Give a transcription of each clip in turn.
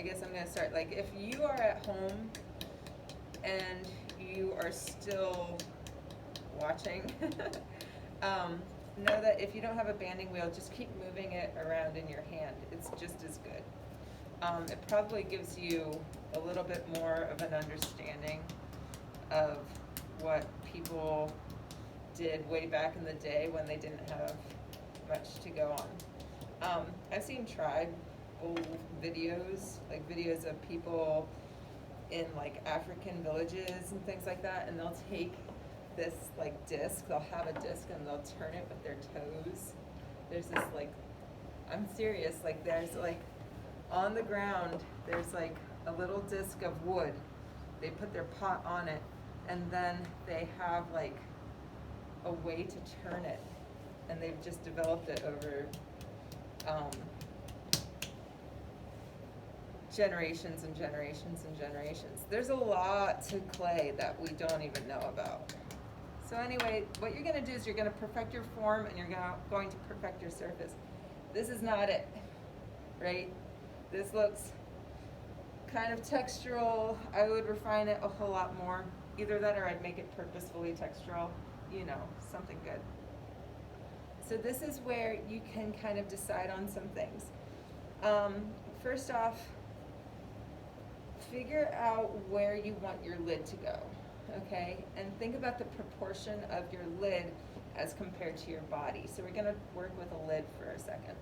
guess I'm gonna start, like, if you are at home and you are still watching, know that if you don't have a banding wheel, just keep moving it around in your hand. It's just as good. It probably gives you a little bit more of an understanding of what people did way back in the day when they didn't have much to go on. I've seen tribal videos, like videos of people in like African villages and things like that, and they'll take this like disc, they'll have a disc and they'll turn it with their toes. There's this like, I'm serious, like there's like, on the ground, there's like a little disc of wood. They put their pot on it, and then they have like a way to turn it, and they've just developed it over generations and generations and generations. There's a lot to clay that we don't even know about. So anyway, what you're gonna do is you're gonna perfect your form and you're going to perfect your surface. This is not it, right? This looks kind of textural. I would refine it a whole lot more. Either that or I'd make it purposefully textural, you know, something good. So this is where you can kind of decide on some things. First off, figure out where you want your lid to go, okay? And think about the proportion of your lid as compared to your body. So we're gonna work with a lid for a second.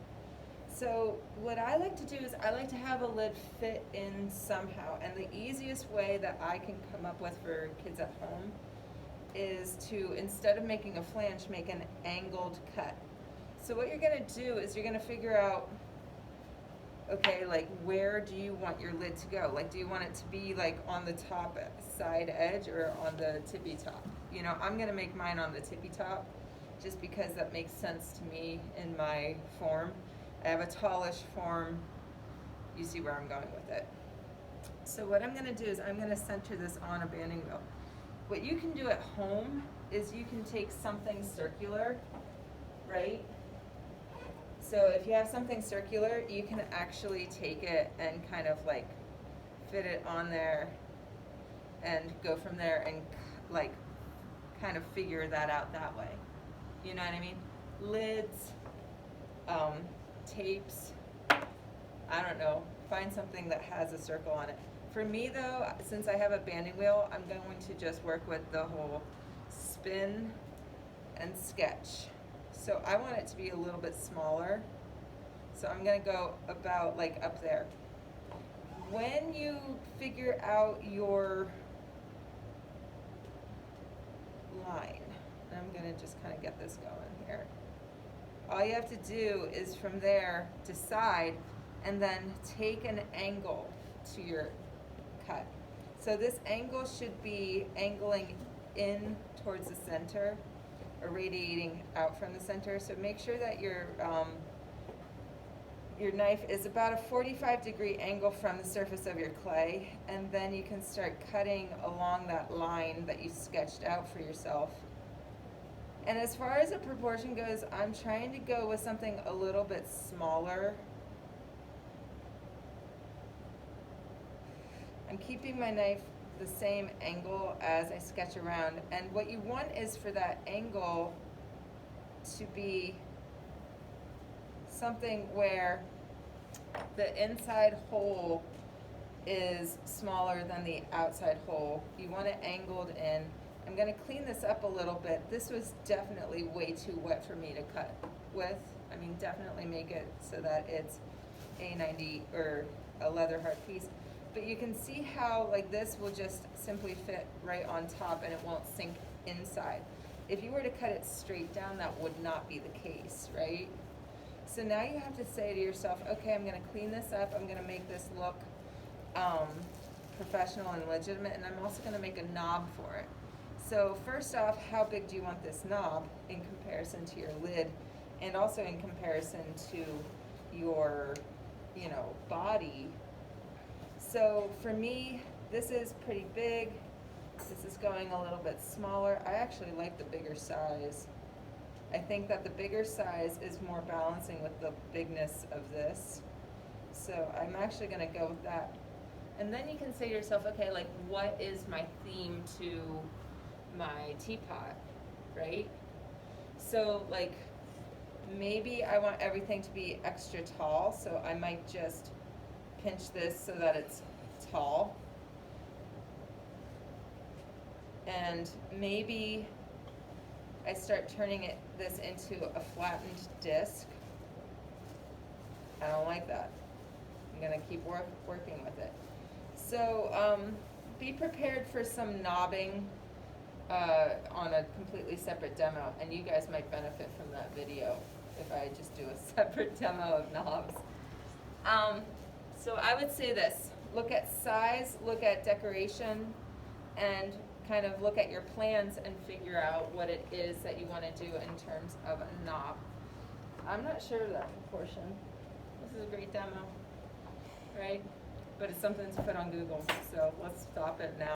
So what I like to do is I like to have a lid fit in somehow, and the easiest way that I can come up with for kids at home is to, instead of making a flange, make an angled cut. So what you're gonna do is you're gonna figure out, okay, like where do you want your lid to go? Like, do you want it to be like on the top side edge or on the tippy top? You know, I'm gonna make mine on the tippy top just because that makes sense to me in my form. I have a tallish form. You see where I'm going with it. So what I'm gonna do is I'm gonna center this on a banding wheel. What you can do at home is you can take something circular, right? So if you have something circular, you can actually take it and kind of like fit it on there and go from there and like kind of figure that out that way. You know what I mean? Lids, tapes, I don't know, find something that has a circle on it. For me though, since I have a banding wheel, I'm going to just work with the whole spin and sketch. So I want it to be a little bit smaller. So I'm gonna go about like up there. When you figure out your line, and I'm gonna just kind of get this going here. All you have to do is from there decide and then take an angle to your cut. So this angle should be angling in towards the center or radiating out from the center. So make sure that your knife is about a 45-degree angle from the surface of your clay, and then you can start cutting along that line that you sketched out for yourself. And as far as the proportion goes, I'm trying to go with something a little bit smaller. I'm keeping my knife the same angle as I sketch around, and what you want is for that angle to be something where the inside hole is smaller than the outside hole. You want it angled in. I'm gonna clean this up a little bit. This was definitely way too wet for me to cut with. I mean, definitely make it so that it's a 90 or a leather hard piece. But you can see how like this will just simply fit right on top and it won't sink inside. If you were to cut it straight down, that would not be the case, right? So now you have to say to yourself, okay, I'm gonna clean this up. I'm gonna make this look professional and legitimate, and I'm also gonna make a knob for it. So first off, how big do you want this knob in comparison to your lid, and also in comparison to your, you know, body? So for me, this is pretty big. This is going a little bit smaller. I actually like the bigger size. I think that the bigger size is more balancing with the bigness of this. So I'm actually gonna go with that. And then you can say to yourself, okay, like what is my theme to my teapot, right? So like maybe I want everything to be extra tall, so I might just pinch this so that it's tall. And maybe I start turning this into a flattened disc. I don't like that. I'm gonna keep working with it. So be prepared for some knobbing on a completely separate demo, and you guys might benefit from that video if I just do a separate demo of knobs. So I would say this: look at size, look at decoration, and kind of look at your plans and figure out what it is that you want to do in terms of a knob. I'm not sure of that proportion. This is a great demo, right? But it's something to put on Google, so let's stop it now.